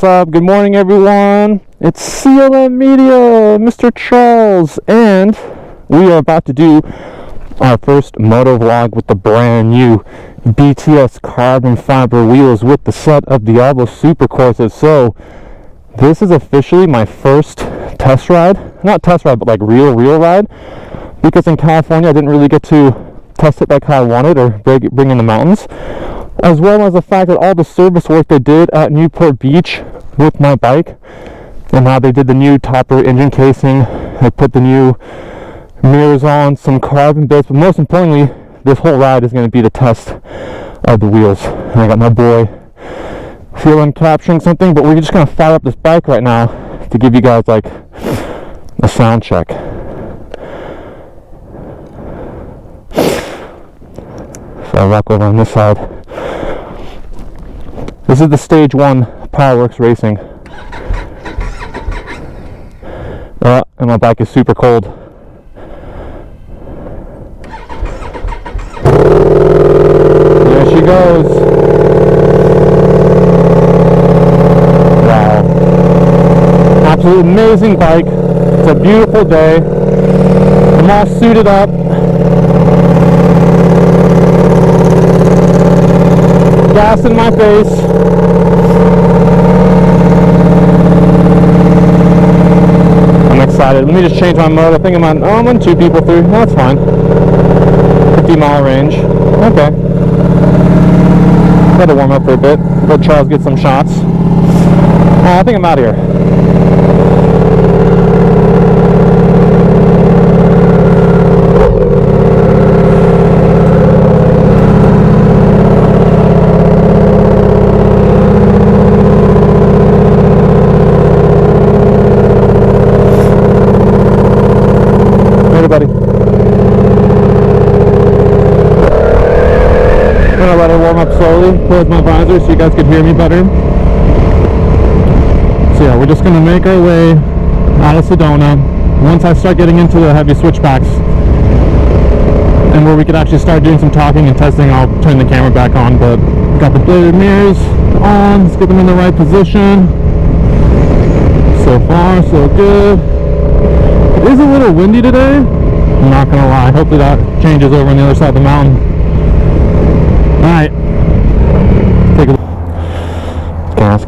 What's up? Good morning, everyone. It's CLM Media, Mr. Charles, and we are about to do our first MotoVlog with the brand new BTS carbon fiber wheels with the set of Diablo Super courses. So this is officially my first test ride, not test ride, but like real ride, because in California I didn't really get to test it like how I wanted or bring in the mountains, as well as the fact that all the service work they did at Newport Beach with my bike, and how they did the new topper engine casing, they put the new mirrors on, some carbon bits, but most importantly, this whole ride is going to be the test of the wheels. And I got my boy feeling capturing something, but we're just going to fire up this bike right now to give you guys like a sound check. So I'll walk over on this side. This is the Stage 1 Powerworks Racing. And my bike is super cold. There she goes. Wow. Absolutely amazing bike. It's a beautiful day. I'm all suited up. Gas in my face. I'm excited. Let me just change my mode. I think I'm on 2 people through. No, that's fine. 50-mile range. Okay. Got to warm up for a bit. Let Charles get some shots. I think I'm out of here. Buddy. I'm gonna let it warm up slowly, close my visor so you guys can hear me better. So yeah, we're just gonna make our way out of Sedona. Once I start getting into the heavy switchbacks and where we could actually start doing some talking and testing, I'll turn the camera back on. But got the bladed mirrors on, let's get them in the right position. So far so good. It is a little windy today, I'm not gonna lie. Hopefully that changes over on the other side of the mountain. Alright, take a look. Gas,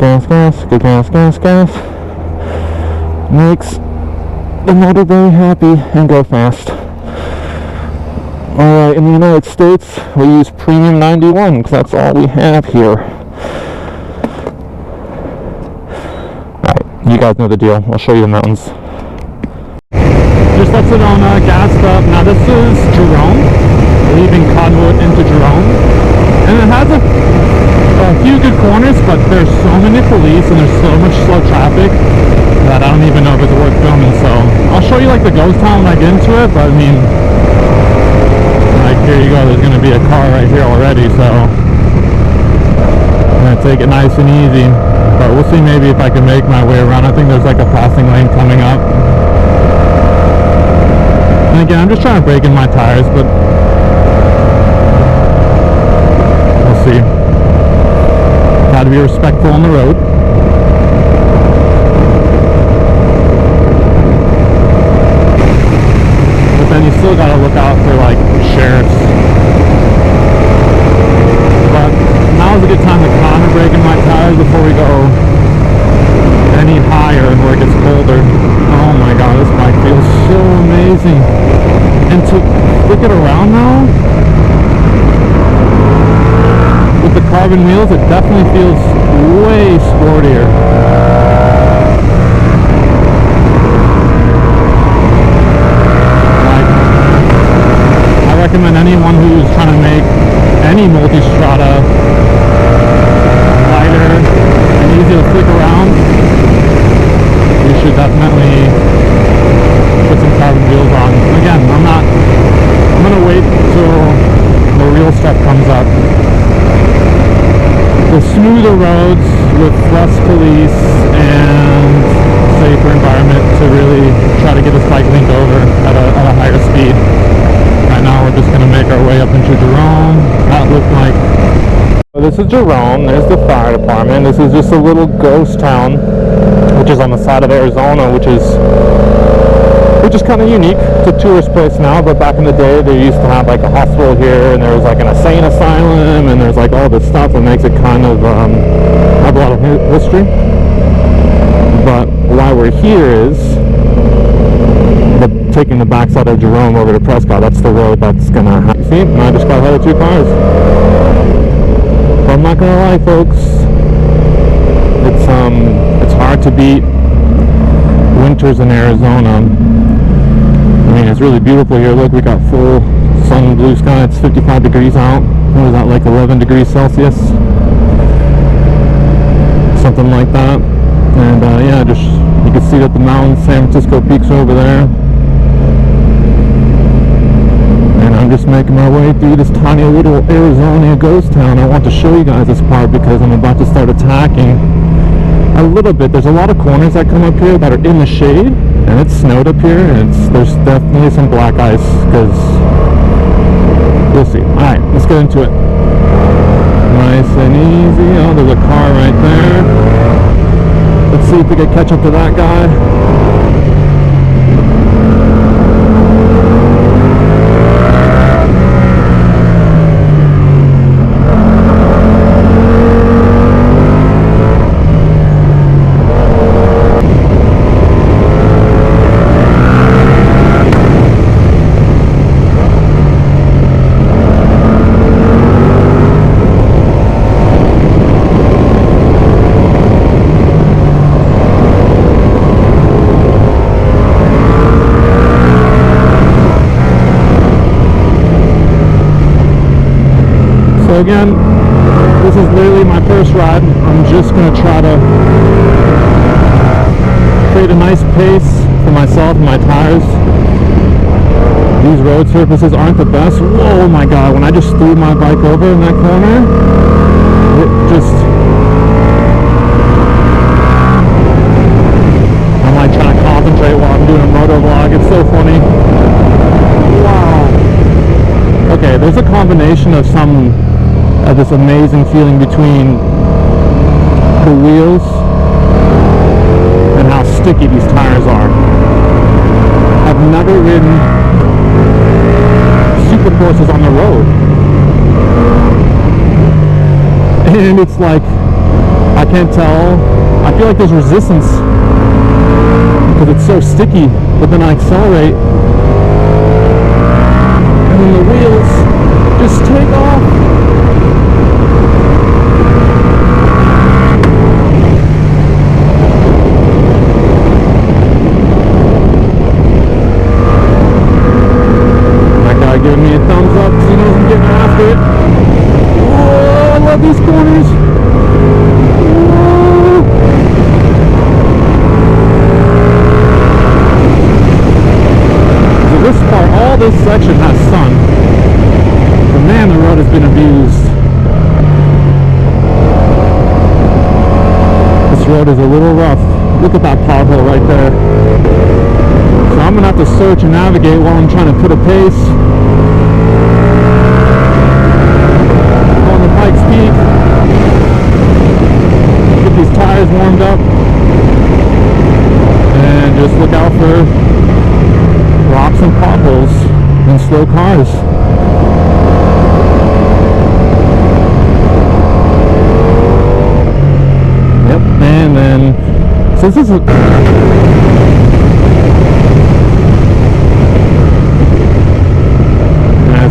good gas. Makes the motor very happy and go fast. Alright, in the United States we use Premium 91 because that's all we have here. Alright, you guys know the deal. I'll show you the mountains. Just left Sedona, gassed up. Now this is Jerome, leaving Cottonwood into Jerome, and it has a few good corners, but there's so many police and there's so much slow traffic that I don't even know if it's worth filming. So I'll show you like the ghost town when I get into it, but I mean, like here you go, there's going to be a car right here already, so I'm going to take it nice and easy, but we'll see maybe if I can make my way around. I think there's like a passing lane coming up. And again, I'm just trying to break in my tires, but we'll see. Got to be respectful on the road. But then you still got to look out for like sheriffs. But now's a good time to kind of break in my tires before we go any higher where it gets colder. Oh my god, this bike feels so amazing. And to look it around now with the carbon wheels, it definitely feels way sportier. Like, I recommend anyone who's trying to make any multi-strata lighter and easy to flick around, you should definitely put some carbon wheels on. Again, I'm gonna wait till the real stuff comes up. The smoother roads with less police and safer environment to really try to get this bike linked over at a higher speed. Right now we're just gonna make our way up into Jerome. That looked like This is Jerome. There's the fire department. This is just a little ghost town, which is on the side of Arizona, which is kind of unique. It's a tourist place now, but back in the day, they used to have like a hospital here, and there was like an insane asylum, and there's like all this stuff that makes it kind of have a lot of history. But why we're here is taking the backside of Jerome over to Prescott. That's the road that's gonna happen. See, I just got ahead of 2 cars. But I'm not gonna lie, folks. It's hard to beat winters in Arizona. I mean, it's really beautiful here. Look, we got full sun and blue sky. It's 55 degrees out. What is that, like 11 degrees Celsius? Something like that. And yeah, just you can see that the mountains, San Francisco Peaks are over there. And I'm just making my way through this tiny little Arizona ghost town. I want to show you guys this part because I'm about to start attacking a little bit. There's a lot of corners that come up here that are in the shade, and it's snowed up here, and there's definitely some black ice because you'll see. Alright, let's get into it. Nice and easy. Oh, there's a car right there. Let's see if we can catch up to that guy. So again, this is literally my first ride. I'm just going to try to create a nice pace for myself and my tires. These road surfaces aren't the best. Whoa, my God, when I just threw my bike over in that corner, it just... I'm like trying to concentrate while I'm doing a MotoVlog. It's so funny. Wow. Okay, there's a combination of this amazing feeling between the wheels and how sticky these tires are. I've never ridden supercourses on the road, and it's like I can't tell. I feel like there's resistance because it's so sticky, but then I accelerate and then the wheels just take off. Giving me a thumbs up because he knows I'm getting after it. Oh, I love these corners. Oh. So this part, all this section has sun. But man, the road has been abused. This road is a little rough. Look at that pothole right there. So I'm going to have to search and navigate while I'm trying to put a pace. Pikes Peak. Get these tires warmed up and just look out for rocks and potholes and slow cars. Yep, and then since this is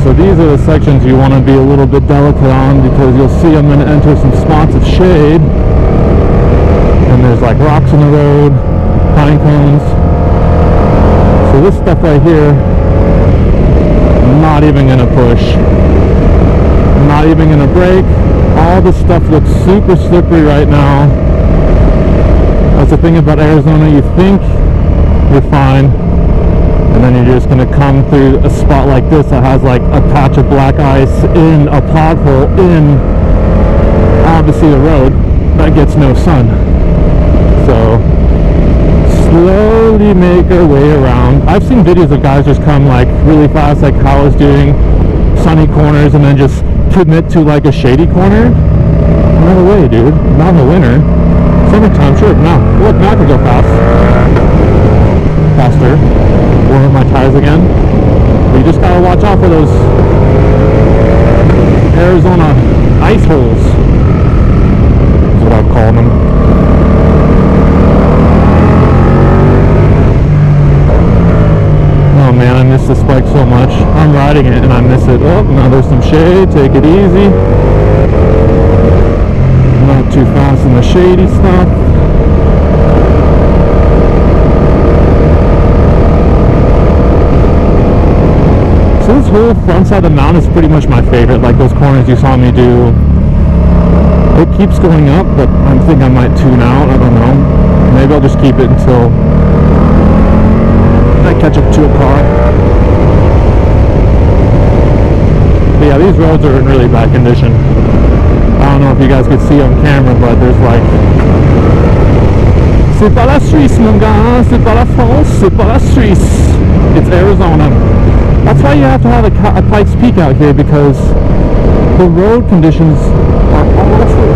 so these are the sections you want to be a little bit delicate on because you'll see I'm going to enter some spots of shade and there's like rocks in the road, pine cones. So this stuff right here, I'm not even going to push. I'm not even going to brake. All this stuff looks super slippery right now. That's the thing about Arizona, you think you're fine. And then you're just going to come through a spot like this that has like a patch of black ice in a pothole in obviously the road that gets no sun. So slowly make our way around. I've seen videos of guys just come like really fast like how I was doing, sunny corners, and then just commit to like a shady corner. No way, dude. Not in the winter. Summertime, sure. No. Look, now I can go fast. Faster. Warm up my tires again. But you just gotta watch out for those Arizona ice holes. That's what I'm calling them. Oh man, I miss this bike so much. I'm riding it and I miss it. Oh, now there's some shade. Take it easy. Not too fast in the shady stuff. So this whole front side of the mountain is pretty much my favorite. Like those corners you saw me do. It keeps going up, but I think I might tune out. I don't know. Maybe I'll just keep it until I catch up to a car. But yeah, these roads are in really bad condition. I don't know if you guys could see on camera, but there's like, c'est pas la Suisse, mon gars, c'est pas la France, c'est pas la Suisse. It's Arizona. That's why you have to have a Pikes Peak out here, because the road conditions are awful.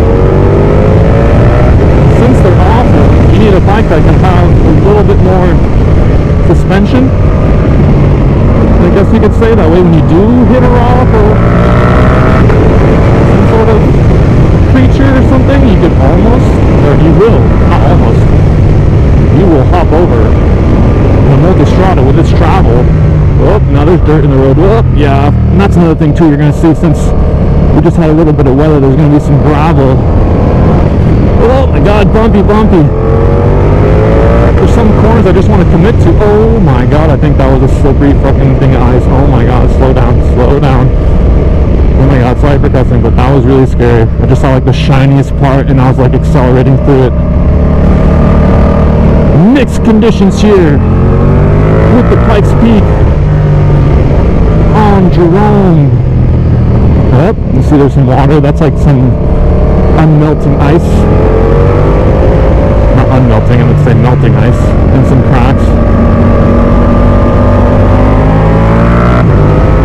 Since they're awful, you need a bike that can have a little bit more suspension. I guess you could say that way when you do hit a rock or some sort of creature or something, you could almost, or you will, not almost, you will hop over the multistrada with its travel. Oh, now there's dirt in the road. Oh, yeah, and that's another thing too you're going to see, since we just had a little bit of weather, there's going to be some gravel. Oh my god, bumpy. There's some corners I just want to commit to. Oh my god, I think that was a slippery fucking thing of ice. Oh my god, slow down. Oh my god, sorry for cussing, but that was really scary. I just saw like the shiniest part and I was like accelerating through it. Mixed conditions here with the Pikes Peak on Jerome. Yep, you see there's some water. That's like some unmelting ice. Not unmelting, I would say melting ice. And some cracks.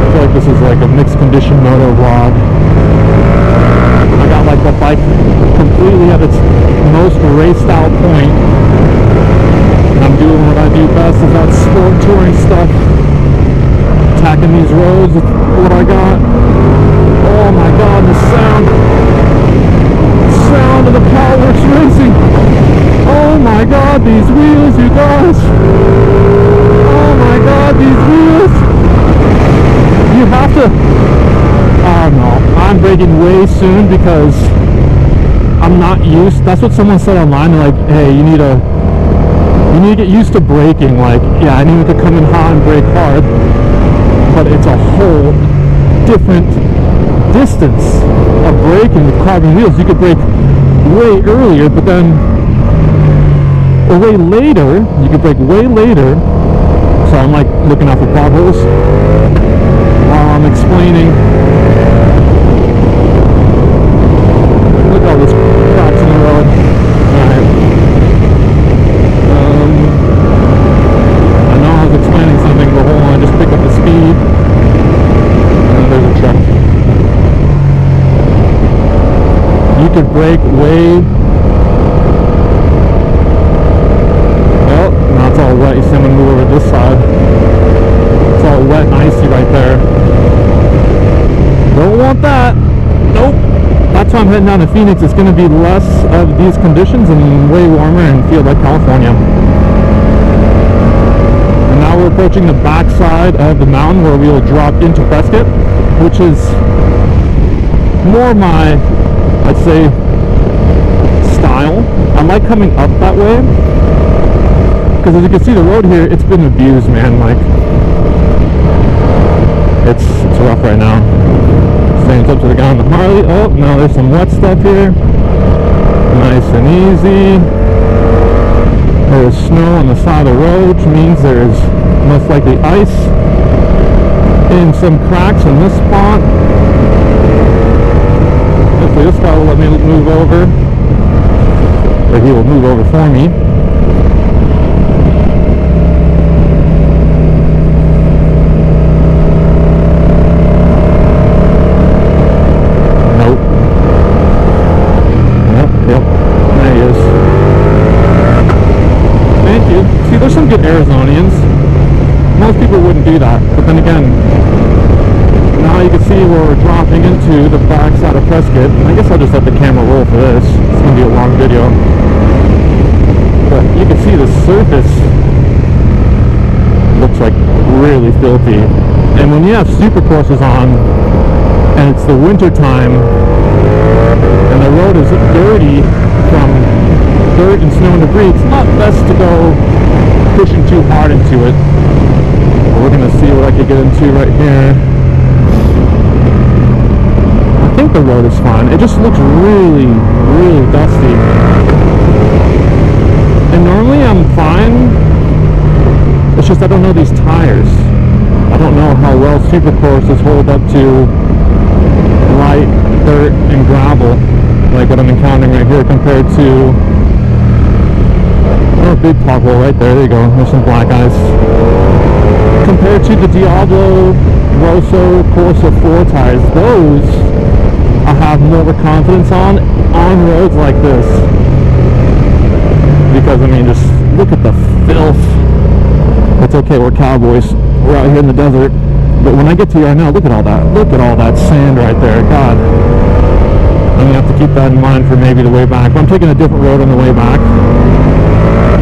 I feel like this is like a mixed condition MotoVlog. I got like the bike completely at its most raced out point. And I'm doing what I do best, is that sport touring stuff. Attacking these roads with what I got. Oh my god, the sound of the Powerworks racing. Oh my god, these wheels, you guys. Oh my god, these wheels. You have to, I don't know, I'm braking way soon because I'm not used. That's what someone said online. They're like, hey, you need to get used to braking. Like, yeah, I need to come in hot and brake hard, but it's a whole different distance of braking with carbon wheels. You could brake way earlier, but then, or way later. You could brake way later. So I'm like looking out for potholes while I'm explaining. Look at all this cracks in the road. Alright. I know I was explaining something, but hold on, just pick up the speed. And there's a truck. You could brake way. Well, now it's all wet. You see, I'm gonna move over this side. It's all wet and icy right there. Don't want that. Nope. That's why I'm heading down to Phoenix. It's gonna be less of these conditions and way warmer and feel like California. And now we're approaching the backside of the mountain where we'll drop into Prescott, which is more my, I'd say, style. I like coming up that way because, as you can see, the road here, it's been abused, man. Like, it's rough right now. Staying up to the guy on the Harley. Oh, now there's some wet stuff here. Nice and easy. There's snow on the side of the road, which means there's most likely ice in some cracks in this spot. Hopefully this guy will let me move over, or he will move over for me. Nope. there's some good Arizonians. Most people wouldn't do that, but then again, now you can see where we're dropping into the backside of Prescott. And I guess I'll just let the camera roll for this. It's going to be a long video. But you can see the surface looks like really filthy. And when you have supercourses on, and it's the winter time, and the road is dirty from dirt and snow and debris, it's not best to go pushing too hard into it. We're going to see what I can get into right here. I think the road is fine. It just looks really, really dusty. And normally I'm fine. It's just I don't know these tires. I don't know how well supercourses hold up to light dirt and gravel, like what I'm encountering right here, compared to a big pothole right there. There you go. There's some black ice. Compared to the Diablo Rosso Corsa 4 tires, those I have more confidence on roads like this. Because I mean, just look at the filth. It's okay, we're cowboys. We're out here in the desert. But when I get to here now, look at all that. Look at all that sand right there. God. I'm going to have to keep that in mind for maybe the way back. But I'm taking a different road on the way back.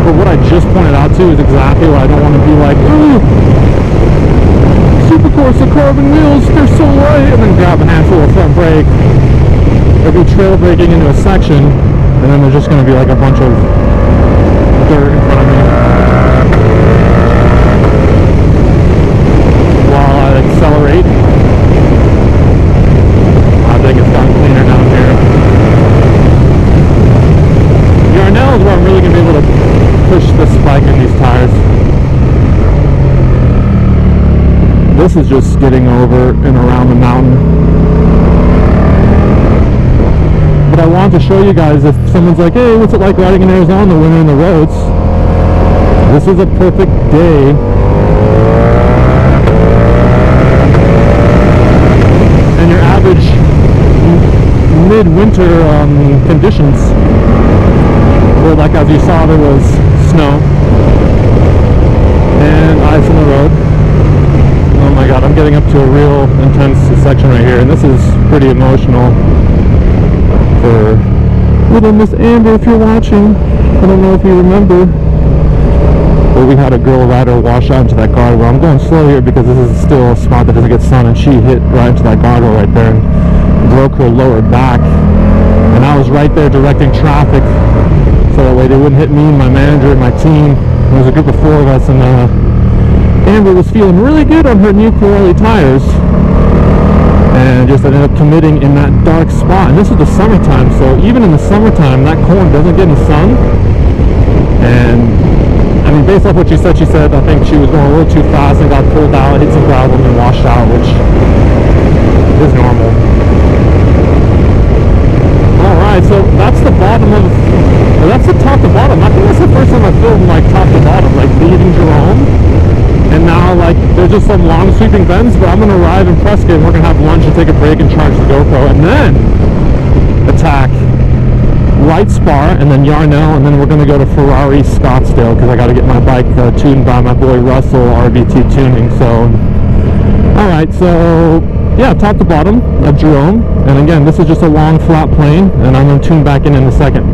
But what I just pointed out to is exactly what I don't want to be like, ooh, Supercourse, the carbon wheels, they're so light, and then grab a handful of front brake. Or be trail braking into a section, and then there's just going to be like a bunch of dirt in front of me. While I accelerate. I think it's gotten cleaner down here. Yarnell is where I'm really going to be able to push the spike in these tires. This is just getting over and around the mountain. But I want to show you guys, if someone's like, hey, what's it like riding in Arizona when we're in the roads? This is a perfect day and your average midwinter conditions, where, like as you saw, there was snow and ice on the road. Oh my god, I'm getting up to a real intense section right here, and this is pretty emotional for little Miss Amber, if you're watching. I don't know if you remember, but we had a girl rider wash out into that guardrail. I'm going slow here because this is still a spot that doesn't get sun, and she hit right into that guardrail right there and broke her lower back. And I was right there directing traffic so that way they wouldn't hit me and my manager and my team. There was a group of 4 of us, and Amber was feeling really good on her new Pirelli tires, and just ended up committing in that dark spot. And this is the summertime, so even in the summertime, that corn doesn't get any sun. And I mean, based off what she said, I think she was going a little too fast and got pulled out, hit some gravel, and then washed out, which is normal. Alright, so that's the bottom of, or that's the top to bottom. I think that's the first time I filmed like top to bottom, like leaving Jerome. And now, like, there's just some long sweeping bends, but I'm going to arrive in Prescott, and we're going to have lunch and take a break and charge the GoPro, and then attack White Spar, and then Yarnell, and then we're going to go to Ferrari Scottsdale, because I got to get my bike tuned by my boy Russell, RVT Tuning. So, alright, so, yeah, top to bottom of Jerome, and again, this is just a long flat plane, and I'm going to tune back in a second.